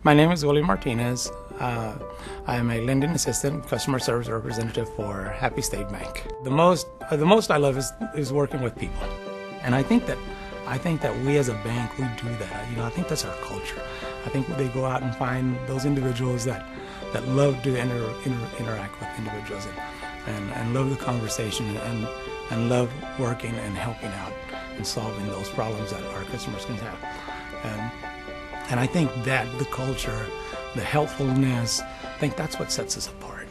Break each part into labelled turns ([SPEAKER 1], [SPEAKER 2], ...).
[SPEAKER 1] My name is William Martinez. I am a lending assistant, customer service representative for Happy State Bank. The most I love is working with people, and I think that we as a bank, we do that. I think that's our culture. I think they go out and find those individuals that love to interact with individuals and love the conversation and love working and helping out and solving those problems that our customers can have. And I think that the culture, the helpfulness, I think that's what sets us apart.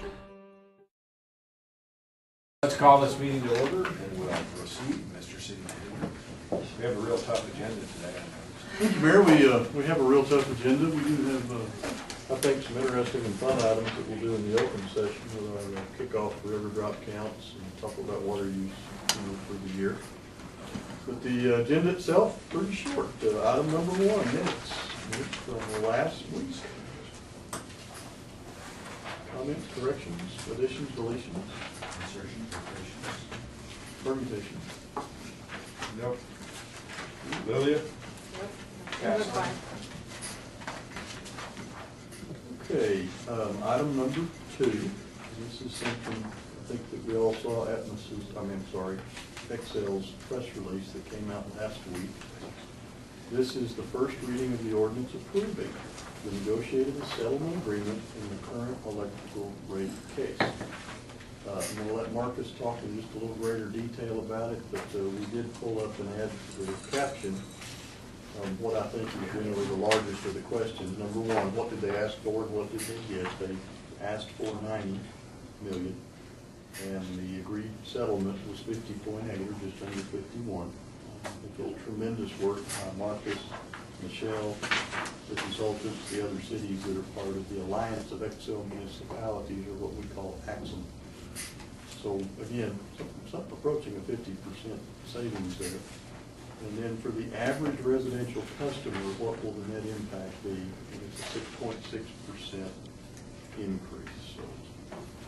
[SPEAKER 2] Let's call this meeting to order and we'll proceed, Mr. City Manager. We have a real tough agenda today.
[SPEAKER 3] Thank you, Mayor. We have a real tough agenda. We do have, I think, some interesting and fun items that we'll do in the open session with our kickoff for river drop counts and talk about water use for the year. But the agenda itself, pretty short. Item number 1, minutes from last week. Comments, corrections, additions, deletions?
[SPEAKER 2] Insertions,
[SPEAKER 3] Permutations?
[SPEAKER 2] Nope. Lilia?
[SPEAKER 4] Nope. Fine.
[SPEAKER 3] Okay, item number 2. This is something I think that we all saw Excel's press release that came out last week. This is the first reading of the ordinance approving the negotiated settlement agreement in the current electrical rate case. I'm going to let Marcus talk in just a little greater detail about it, but we did pull up and add to the caption what I think is generally the largest of the questions. Number 1, what did they ask for and what did they get? They asked for $90 million, and the agreed settlement was 50.8, or just under 51. It was tremendous work by Marcus, Michelle, the consultants, the other cities that are part of the Alliance of Excel Municipalities, or what we call AXM. So again, something approaching a 50% savings there. And then for the average residential customer, what will the net impact be? And it's a 6.6% increase. So,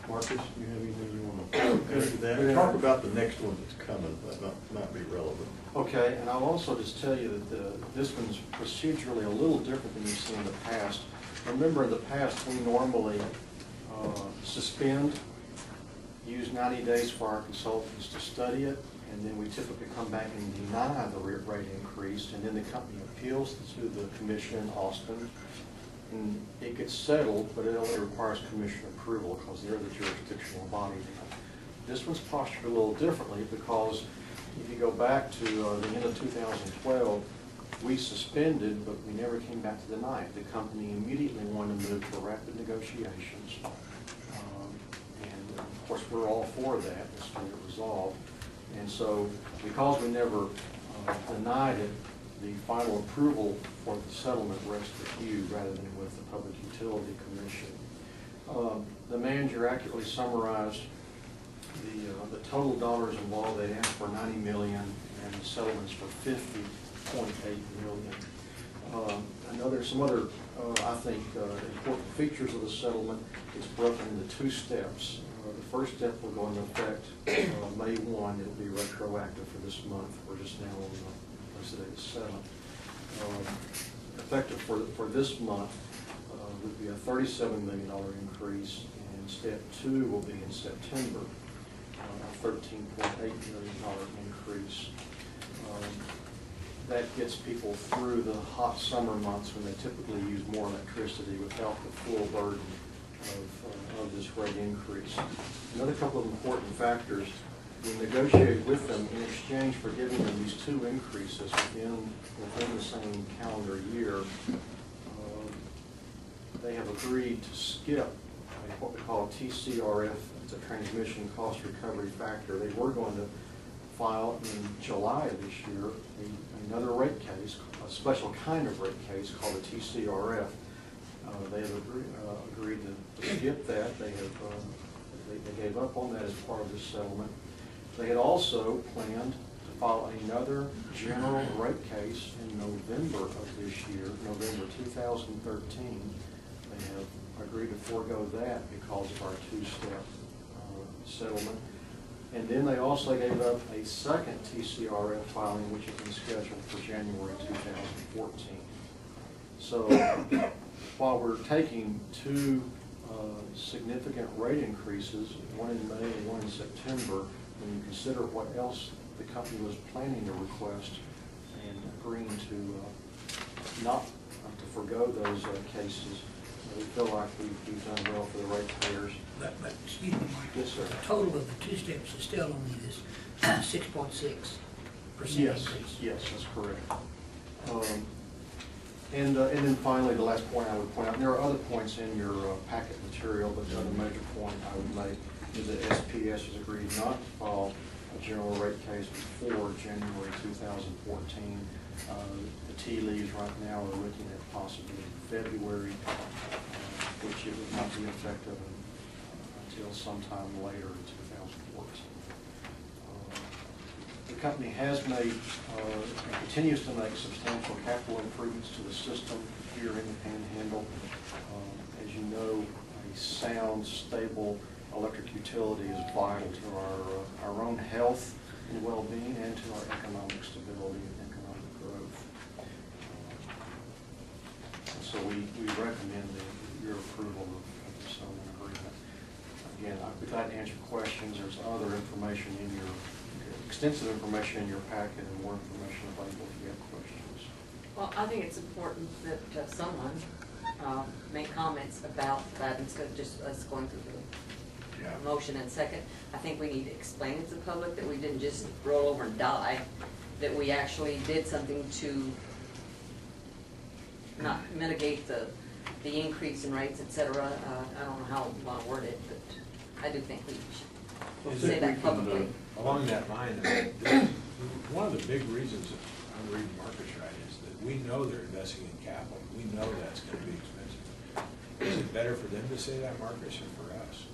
[SPEAKER 3] Marcus, do you have anything you want to add to that?
[SPEAKER 5] Yeah.
[SPEAKER 3] Talk about the next one that's coming. That might be relevant.
[SPEAKER 5] Okay, and I'll also just tell you that this one's procedurally a little different than you've seen in the past. Remember, in the past, we normally suspend, use 90 days for our consultants to study it, and then we typically come back and deny the rate increase, and then the company appeals to the commission in Austin, and it gets settled, but it only requires commission approval because they're the jurisdictional body. This one's postured a little differently because if you go back to the end of 2012, we suspended, but we never came back to deny it. The company immediately wanted to move to rapid negotiations. And of course, we're all for that. Let's get it resolved. And so, because we never denied it, the final approval for the settlement rests with you rather than with the Public Utility Commission. The manager accurately summarized the total dollars involved. They asked for $90 million, and the settlements for $50.8 million. I know there's some other, I think, important features of the settlement. It's broken into 2 steps. The first step will go into effect May 1. It'll be retroactive for this month. We're just now on the 7th. Effective for this month would be a $37 million increase, and step 2 will be in September, a $13.8 million increase. That gets people through the hot summer months when they typically use more electricity without the full burden of this rate increase. Another couple of important factors: we negotiated with them in exchange for giving them these 2 increases within the same calendar year. They have agreed to skip what we call a TCRF, it's a transmission cost recovery factor. They were going to file in July of this year another rate case, a special kind of rate case called a TCRF. They have agreed to skip that. They gave up on that as part of this settlement. They had also planned to file another general rate case in November of this year, November 2013. They have agreed to forego that because of our 2-step settlement. And then they also gave up a second TCRF filing, which has been scheduled for January 2014. So while we're taking two significant rate increases, one in May and one in September, when you consider what else the company was planning to request and agreeing to not to forego those cases, we feel like we've done well for the ratepayers.
[SPEAKER 6] But excuse me, Mike.
[SPEAKER 5] Yes, sir.
[SPEAKER 6] The total of the two steps is still only this 6.6%
[SPEAKER 5] Yes,
[SPEAKER 6] increase.
[SPEAKER 5] yes, that's correct. And then finally, the last point I would point out, and there are other points in your packet material, but the other major point I would make is that SPS has agreed not to file a general rate case before January 2014. The tea leaves right now are looking at possibly February, which it would not be effective until sometime later in 2014. The company has made and continues to make substantial capital improvements to the system here in the Panhandle. As you know, a sound, stable electric utility is vital to our own health and well-being and to our economic stability and economic growth. And so we recommend your approval of the settlement agreement. Again, I'd be glad to answer questions. There's other information in your extensive information in your packet and more information available if you have questions.
[SPEAKER 4] Well, I think it's important that someone make comments about that instead of just us going through the motion and second. I think we need to explain it to the public that we didn't just roll over and die, that we actually did something to not mitigate the increase in rates, et cetera. I don't know how we want to word it, but I do think we should say that publicly.
[SPEAKER 2] Along that line, one of the big reasons that I'm reading Marcus right is that we know they're investing in capital. We know that's going to be expensive. Is it better for them to say that, Marcus, or for us?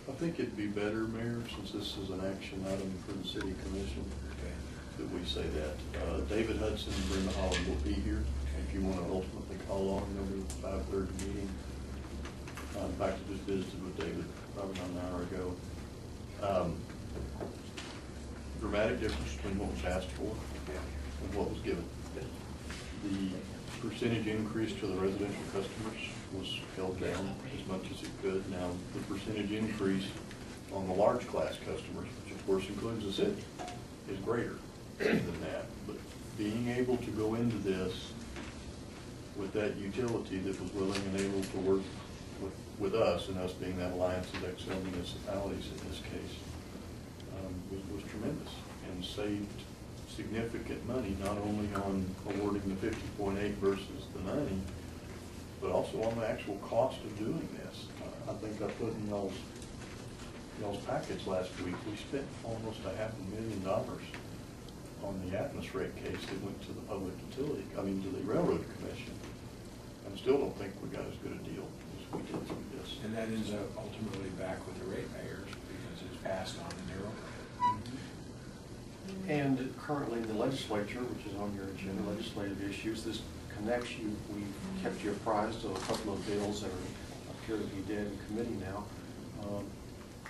[SPEAKER 3] I think it'd be better, Mayor, since this is an action item for the City Commission, that we say that. David Hudson and Brenda Holland will be here if you want to ultimately call on them at the 5:30 meeting. In fact, I just visited with David probably about an hour ago. Dramatic difference between what was asked for and what was given. The percentage increase to the residential customers was held down as much as it could. Now, the percentage increase on the large class customers, which of course includes the city, is greater than that. But being able to go into this with that utility that was willing and able to work with us, and us being that alliance of XL municipalities in this case, was tremendous and saved significant money, not only on awarding the 50.8 versus the 90, but also on the actual cost of doing this. I think I put in y'all's package last week, we spent almost $500,000 on the Atmos rate case that went to the to the Railroad Commission. And still don't think we got as good a deal as we did through this.
[SPEAKER 2] And that ends up ultimately back with the ratepayers because it's passed on in their overhead.
[SPEAKER 5] And currently in the legislature, which is on your agenda, legislative issues, this connects you. We've kept you apprised of a couple of bills that appear to be dead in committee now.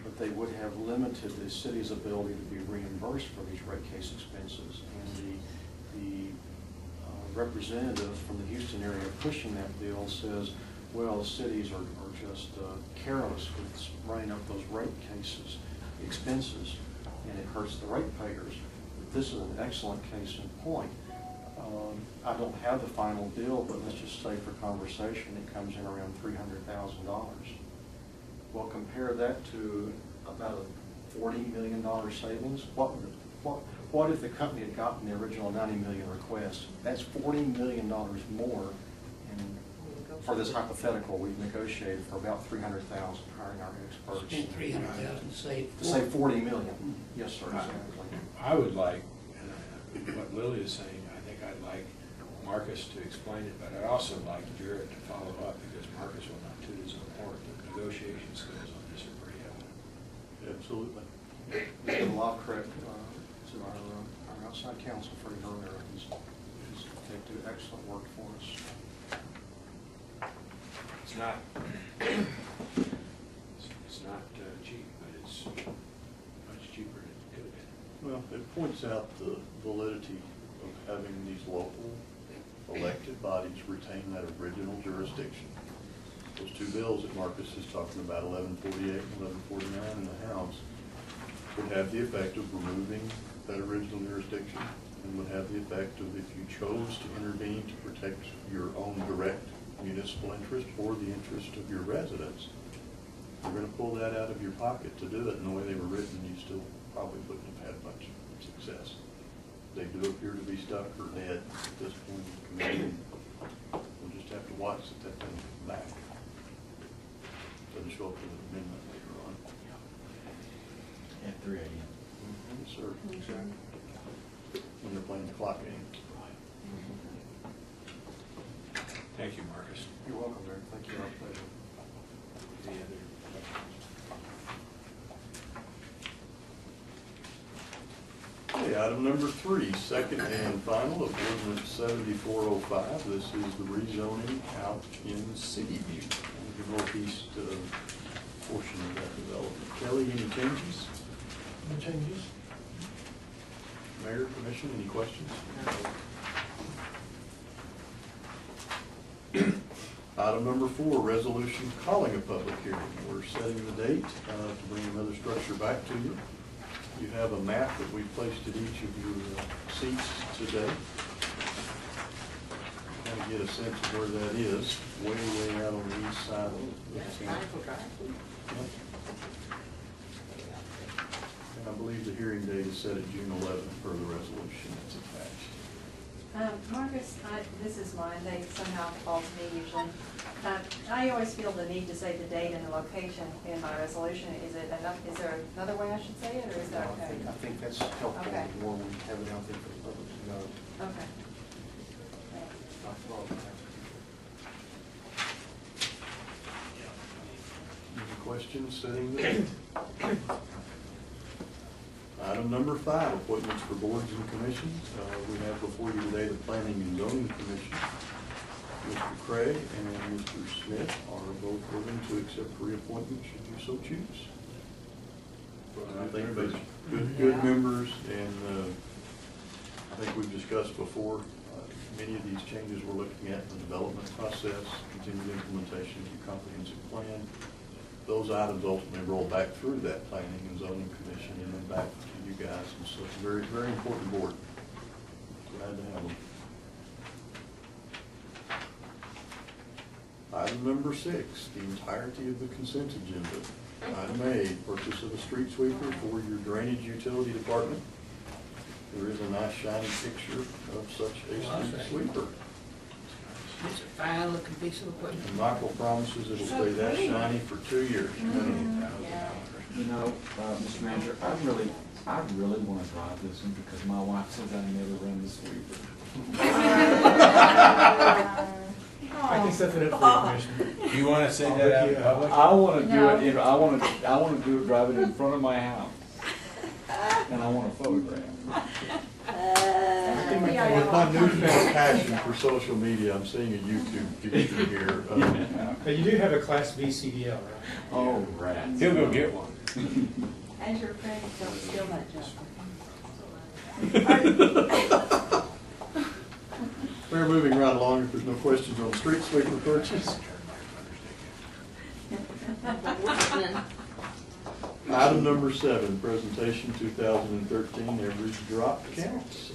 [SPEAKER 5] But they would have limited the city's ability to be reimbursed for these rate case expenses. And the representative from the Houston area pushing that bill says, well, the cities are just careless with running up those rate cases expenses, and it hurts the ratepayers. This is an excellent case in point. I don't have the final bill, but let's just say for conversation, it comes in around $300,000. Well, compare that to about a $40 million savings. What if the company had gotten the original $90 million request? That's $40 million more. And for this hypothetical, we've negotiated for about $300,000, hiring our experts.
[SPEAKER 6] Spent $300,000 to save.
[SPEAKER 5] To save $40 million. Yes, sir, exactly.
[SPEAKER 2] I would like, what Lily is saying, I think I'd like Marcus to explain it, but I'd also like Jared to follow up because Marcus will not toot his own horn. The negotiation skills on this are pretty evident.
[SPEAKER 3] Absolutely.
[SPEAKER 5] Mr. Lockhart, to our outside counsel for earlier, they do excellent work for us.
[SPEAKER 2] It's not, cheap, but it's much cheaper than it could have been.
[SPEAKER 3] Well, it points out the validity of having these local elected bodies retain that original jurisdiction. Those two bills that Marcus is talking about, 1148 and 1149 in the House, would have the effect of removing that original jurisdiction and would have the effect of, if you chose to intervene to protect your own direct municipal interest or the interest of your residents, you're going to pull that out of your pocket to do it. And the way they were written, you still probably wouldn't have had much success. They do appear to be stuck or dead at this point in the committee. We'll just have to watch that that thing comes back. Doesn't show up in the amendment later on.
[SPEAKER 7] At 3 a.m.
[SPEAKER 3] Yes, sir. Exactly. When they're playing the clock game.
[SPEAKER 2] Thank you, Marcus.
[SPEAKER 5] You're welcome, Eric. Thank you. Our pleasure.
[SPEAKER 2] Any other questions?
[SPEAKER 3] Okay, item number 3, second and final of ordinance 7405. This is the rezoning out in City View, the northeast portion of that development. Kelly, any changes?
[SPEAKER 6] No changes?
[SPEAKER 3] Mayor, Commission, any questions? Item number 4, resolution calling a public hearing. We're setting the date to bring another structure back to you. You have a map that we placed at each of your seats today. Kind of get a sense of where that is, way out on the east side of the town. And I believe the hearing date is set at June 11th per the resolution that's attached.
[SPEAKER 8] Marcus, this is mine, they somehow fall to me usually. I always feel the need to say the date and the location in my resolution. Is it enough, is there another way I should say it, or is that okay?
[SPEAKER 5] I think that's helpful,
[SPEAKER 8] Okay.
[SPEAKER 5] the more we have it out there for the public to know.
[SPEAKER 8] Okay.
[SPEAKER 5] Not for all the time.
[SPEAKER 3] Any questions setting the date? Item number 5, appointments for boards and commissions. We have before you today the Planning and Zoning Commission. Mr. Craig and Mr. Smith are both willing to accept reappointment should you so choose. And I think they're good members, and I think we've discussed before, many of these changes we're looking at in the development process, continued implementation of the comprehensive plan. Those items ultimately roll back through that Planning and Zoning Commission and then back to you guys. And so it's a very, very important board. Glad to have them. Item number 6, the entirety of the consent agenda. Item A, purchase of a street sweeper for your drainage utility department. There is a nice shiny picture of such a street sweeper.
[SPEAKER 6] It's a fine looking piece of equipment.
[SPEAKER 3] And Michael promises it'll stay that shiny for 2 years.
[SPEAKER 7] You know, Mr. Manager, I really want to drive this one because my wife says I never run the sweeper.
[SPEAKER 9] I can set that up for you, Commissioner.
[SPEAKER 2] You want to say that out in public?
[SPEAKER 7] I want to do it. I want to do it. Drive it in front of my house, and I want to photograph.
[SPEAKER 3] With my newfound passion for social media, I'm seeing a YouTube feature here.
[SPEAKER 9] But you do have a Class B CDL, right?
[SPEAKER 7] Oh, right.
[SPEAKER 2] He'll go get one.
[SPEAKER 8] As your friend, don't steal that junk.
[SPEAKER 3] We're moving right along if there's no questions on street sweeper purchase. Item number 7, presentation 2013, every drop counts.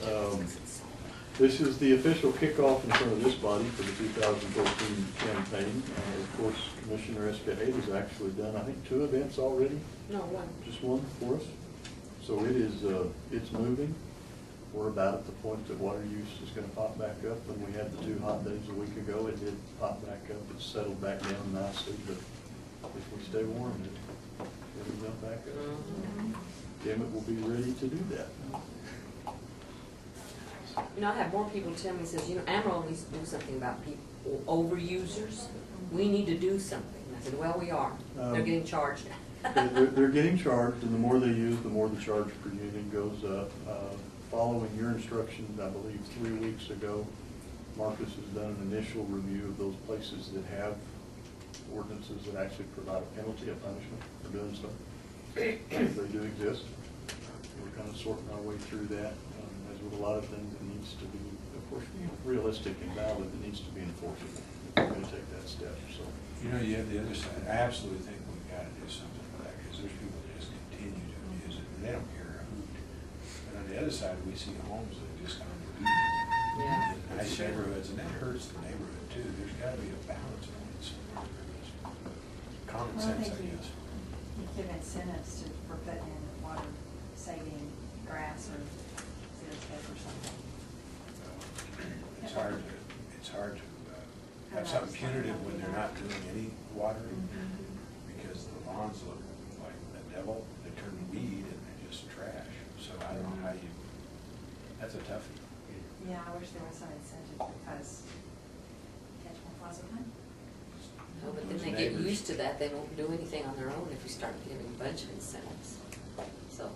[SPEAKER 3] This is the official kickoff in front of this body for the 2014 campaign. Of course, Commissioner Escade has actually done, I think, 2 events already.
[SPEAKER 4] No, one.
[SPEAKER 3] Just one for us. So it is, it's moving. We're about at the point that water use is going to pop back up. When we had the 2 hot days a week ago, it did pop back up. It's settled back down nicely, but if we stay warm, it'll jump back up. Emmett will be ready to do that.
[SPEAKER 4] You know, I have more people tell me, says, you know, Amarillo needs to do something about people, overusers. We need to do something. And I said, well, we are. They're getting charged.
[SPEAKER 3] They're getting charged, and the more they use, the more the charge per unit goes up. Following your instructions, I believe 3 weeks ago, Marcus has done an initial review of those places that have ordinances that actually provide a penalty, a punishment for doing so. They do exist. We're kind of sorting our way through that. As with a lot of things, it needs to be, of course, real realistic and valid, it needs to be enforceable. If we're gonna take that step, so.
[SPEAKER 2] You know, you have the other side. I absolutely think we've got to do something with that, because there's people that just continue to abuse it, and they don't care a hoot. But on the other side, we see homes that have just gone to weed.
[SPEAKER 4] Yeah.
[SPEAKER 2] In nice neighborhoods, and that hurts the neighborhood too. There's got to be a balance point somewhere. Common
[SPEAKER 8] Well, I
[SPEAKER 2] sense, I
[SPEAKER 8] think
[SPEAKER 2] guess.
[SPEAKER 8] you give incentives for putting in water saving grass or xeriscape or something.
[SPEAKER 2] It's hard to have something punitive when they're not doing any watering, because the lawns look like the devil. They turn to weed and they're just trash. So I don't know how you, that's a toughie.
[SPEAKER 8] Yeah, I wish there was some incentive because catch more flies with honey.
[SPEAKER 4] No, but then they get used to that, they won't do anything on their own if you start giving a bunch of incentives. So,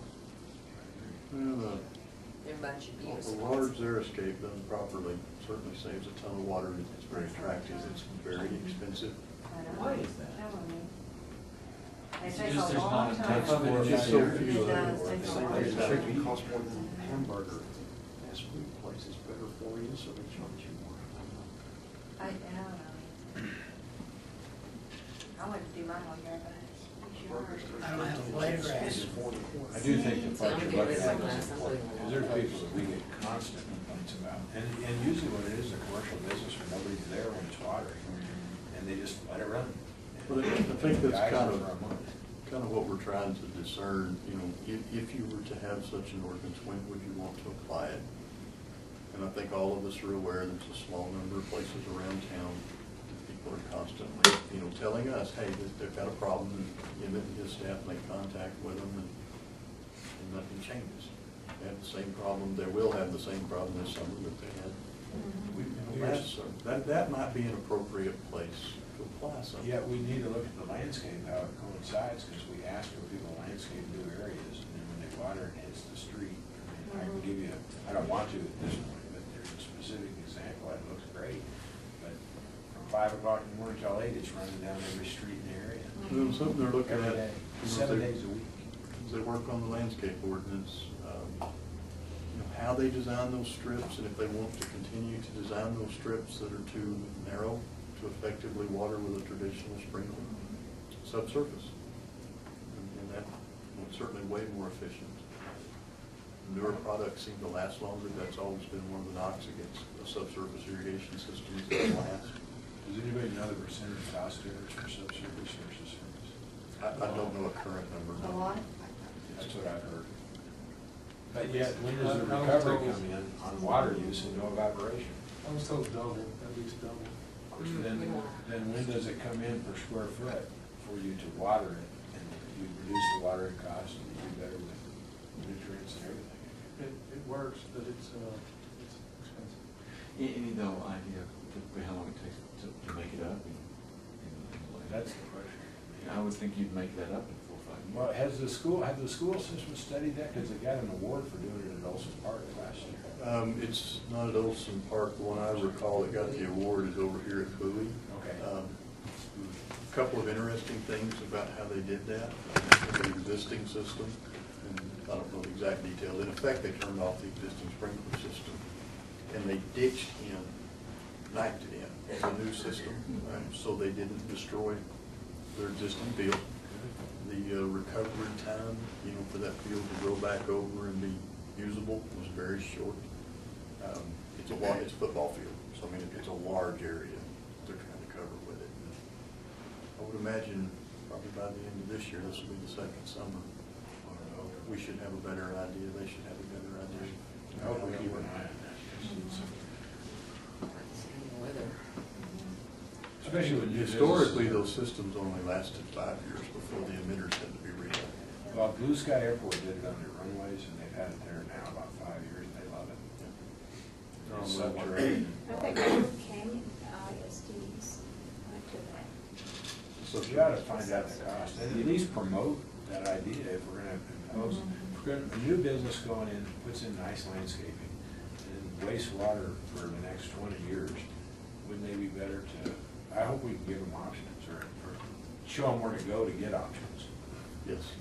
[SPEAKER 3] Well,
[SPEAKER 4] everybody should be
[SPEAKER 3] a
[SPEAKER 4] responsible.
[SPEAKER 3] large xeriscape done properly certainly saves a ton of water. It's very attractive. It's very expensive.
[SPEAKER 8] I know.
[SPEAKER 7] Why is that?
[SPEAKER 8] Telling me. It
[SPEAKER 7] It's
[SPEAKER 8] takes
[SPEAKER 7] just
[SPEAKER 8] a
[SPEAKER 7] there's
[SPEAKER 8] long
[SPEAKER 7] not
[SPEAKER 8] time.
[SPEAKER 7] enough of it.
[SPEAKER 3] It's just so
[SPEAKER 8] It
[SPEAKER 3] few of them.
[SPEAKER 8] does, takes a
[SPEAKER 5] Say
[SPEAKER 8] long
[SPEAKER 5] that
[SPEAKER 8] time.
[SPEAKER 5] chicken costs more than a hamburger. Fast food place is better for you, so they charge you more.
[SPEAKER 8] I don't know. I wouldn't do mine on your back.
[SPEAKER 6] I don't have blade grass.
[SPEAKER 2] I do think the Parks and Rec is important, because there's people that we get constant complaints about. And usually what it is, a commercial business where nobody's there when it's watering, and they just let it run.
[SPEAKER 3] But I think that's
[SPEAKER 2] Guys
[SPEAKER 3] kind
[SPEAKER 2] are
[SPEAKER 3] of,
[SPEAKER 2] for a month.
[SPEAKER 3] kind of what we're trying to discern, you know, if you were to have such an ordinance, when would you want to apply it? And I think all of us are aware there's a small number of places around town that people are constantly, you know, telling us, hey, they've got a problem, and Emmett and his staff make contact with them, and nothing changes. They have the same problem, they will have the same problem this summer that they had. Last summer. That might be an appropriate place to apply something.
[SPEAKER 2] Yeah, we need to look at the landscape, how it coincides, because we ask for people to landscape new areas, and then when they water, it hits the street. I can give you, I don't want to at this point, but there's a specific example, it looks great, but from 5 o'clock in the morning till 8, it's running down every street in the area.
[SPEAKER 3] Well, something they're looking
[SPEAKER 2] Every
[SPEAKER 3] at.
[SPEAKER 2] day,
[SPEAKER 3] you know,
[SPEAKER 2] 7
[SPEAKER 3] they-
[SPEAKER 2] days a week.
[SPEAKER 3] As they work on the landscape ordinance, you know, how they design those strips, and if they want to continue to design those strips that are too narrow to effectively water with a traditional sprinkler, subsurface. And that would certainly way more efficient. Newer products seem to last longer. That's always been one of the knocks against the subsurface irrigation systems that last.
[SPEAKER 2] Does anybody know the percentage cost difference for subsurface versus surface?
[SPEAKER 3] I don't know a current number.
[SPEAKER 8] A lot?
[SPEAKER 2] That's what I've heard. But yet, when does the recovery come in on water use and no evaporation?
[SPEAKER 9] I was told double, at least double.
[SPEAKER 2] Then when does it come in per square foot for you to water it, and you reduce the watering cost, and you do better with nutrients and everything?
[SPEAKER 9] It works, but it's expensive.
[SPEAKER 7] Any though idea typically how long it takes to make it up?
[SPEAKER 2] That's the question.
[SPEAKER 7] I would think you'd make that up in 4 or 5 years.
[SPEAKER 2] Well, have the school system studied that? Because they got an award for doing it at Olson Park last year.
[SPEAKER 3] It's not at Olson Park. The one I recall that got the award is over here at Bowie.
[SPEAKER 2] Okay.
[SPEAKER 3] A couple of interesting things about how they did that. The existing system, and I don't know the exact details. In effect, they turned off the existing sprinkler system, and they ditched in, knifed it in, a new system, so they didn't destroy their existing field. The recovery time, you know, for that field to grow back over and be usable was very short. It's a football field, so I mean, it's a large area they're trying to cover with it. I would imagine probably by the end of this year, this will be the second summer. We should have a better idea, they should have a better idea.
[SPEAKER 2] I hope we keep an eye on that.
[SPEAKER 4] Weather.
[SPEAKER 2] Especially when you
[SPEAKER 3] Historically, those systems only lasted 5 years before the emitters had to be redone.
[SPEAKER 2] Well, Blue Sky Airport did it on their runways, and they've had it there now about 5 years, and they love it. It's subterranean.
[SPEAKER 10] I think Grand Canyon ISDs went to that.
[SPEAKER 3] So
[SPEAKER 2] You ought to find out the cost, and at least promote that idea if we're gonna impose, if we're gonna, a new business going in, puts in nice landscaping, and wastewater for the next 20 years, wouldn't they be better to, I hope we can give them options, or show them where to go to get options.
[SPEAKER 3] Yes,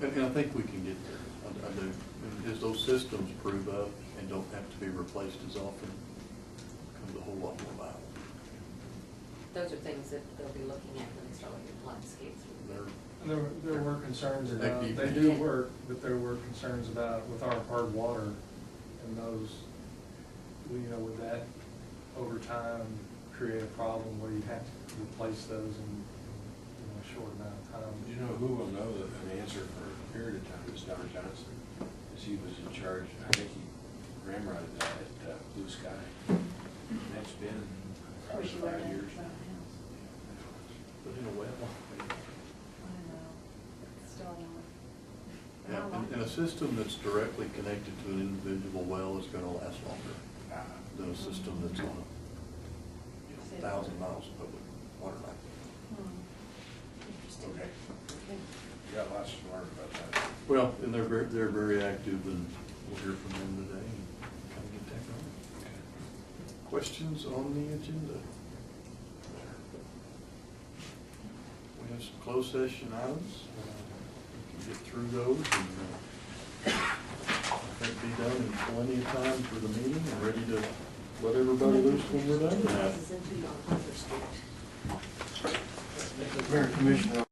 [SPEAKER 3] and I think we can get there, I do. As those systems prove up and don't have to be replaced as often, come
[SPEAKER 4] those are things that they'll be looking at when they start looking at landscapes.
[SPEAKER 5] There were concerns about,
[SPEAKER 3] They
[SPEAKER 5] they do work, but there were concerns about with our hard water and those, you know, would that over time create a problem where you have to replace those in a short amount of time?
[SPEAKER 2] You know who will know an answer for a period of time is Don Johnson, because he was in charge, I think he ramrodded that at Blue Sky. And that's been probably 5 years.
[SPEAKER 3] But in a well.
[SPEAKER 8] I know, still not.
[SPEAKER 3] Yeah, and a system that's directly connected to an individual well is gonna last longer than a system that's on a 1,000 miles of public water line.
[SPEAKER 2] Okay. You got lots to learn about that.
[SPEAKER 3] Well, and they're very active, and we'll hear from them today and kind of get that going.
[SPEAKER 2] Okay.
[SPEAKER 3] Questions on the agenda? We have some closed session items. We can get through those and I think be done in plenty of time for the meeting and ready to let everybody loose when we're done.
[SPEAKER 4] This is into on Hunter Street.
[SPEAKER 5] Mayor, Commissioner,